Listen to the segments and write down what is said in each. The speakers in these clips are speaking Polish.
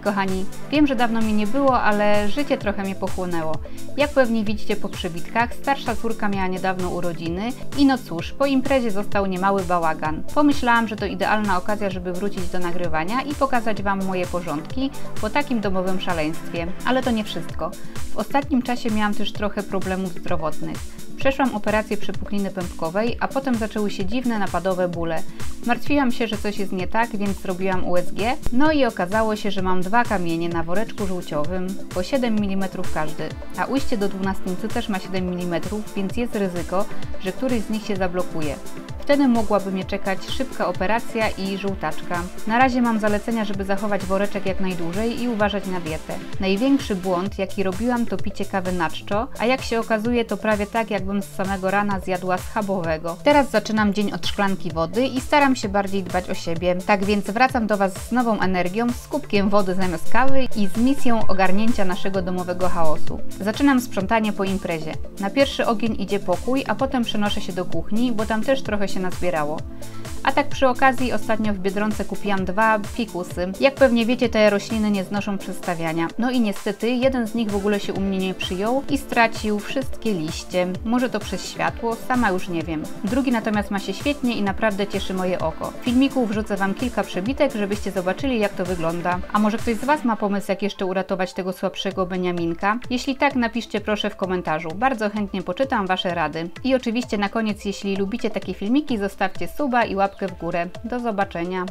kochani, wiem, że dawno mnie nie było, ale życie trochę mnie pochłonęło. Jak pewnie widzicie po przybitkach, starsza córka miała niedawno urodziny i no cóż, po imprezie został niemały bałagan. Pomyślałam, że to idealna okazja, żeby wrócić do nagrywania i pokazać Wam moje porządki po takim domowym szaleństwie. Ale to nie wszystko. W ostatnim czasie miałam też trochę problemów zdrowotnych. Przeszłam operację przepukliny pępkowej, a potem zaczęły się dziwne napadowe bóle. Martwiłam się, że coś jest nie tak, więc zrobiłam USG. No i okazało się, że mam 2 kamienie na woreczku żółciowym, po 7 mm każdy. A ujście do dwunastnicy też ma 7 mm, więc jest ryzyko, że któryś z nich się zablokuje. Wtedy mogłaby mnie czekać szybka operacja i żółtaczka. Na razie mam zalecenia, żeby zachować woreczek jak najdłużej i uważać na dietę. Największy błąd, jaki robiłam, to picie kawy na czczo, a jak się okazuje, to prawie tak, jakbym z samego rana zjadła schabowego. Teraz zaczynam dzień od szklanki wody i staram się bardziej dbać o siebie. Tak więc wracam do Was z nową energią, z kubkiem wody zamiast kawy i z misją ogarnięcia naszego domowego chaosu. Zaczynam sprzątanie po imprezie. Na pierwszy ogień idzie pokój, a potem przenoszę się do kuchni, bo tam też trochę się nazbierało. A tak przy okazji ostatnio w Biedronce kupiłam 2 fikusy. Jak pewnie wiecie, te rośliny nie znoszą przestawiania. No i niestety jeden z nich w ogóle się u mnie nie przyjął i stracił wszystkie liście. Może to przez światło, sama już nie wiem. Drugi natomiast ma się świetnie i naprawdę cieszy moje oko. W filmiku wrzucę Wam kilka przebitek, żebyście zobaczyli, jak to wygląda. A może ktoś z Was ma pomysł, jak jeszcze uratować tego słabszego Beniaminka? Jeśli tak, napiszcie proszę w komentarzu. Bardzo chętnie poczytam Wasze rady. I oczywiście na koniec, jeśli lubicie takie filmiki, zostawcie suba i łapkę w górę. Do zobaczenia!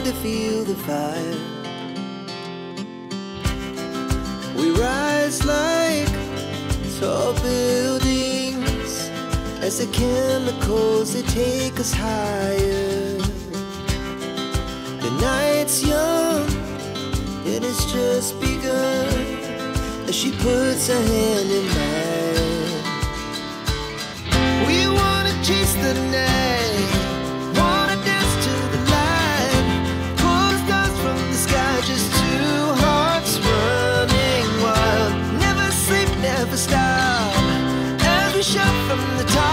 to feel the fire. We rise like tall buildings as the chemicals, they take us higher. The night's young, and it's just begun, as she puts her hand in mine. We wanna chase the night, wanna dance to the light, pull the stars from the sky, just two hearts running wild. Never sleep, never stop, as we shout from the top.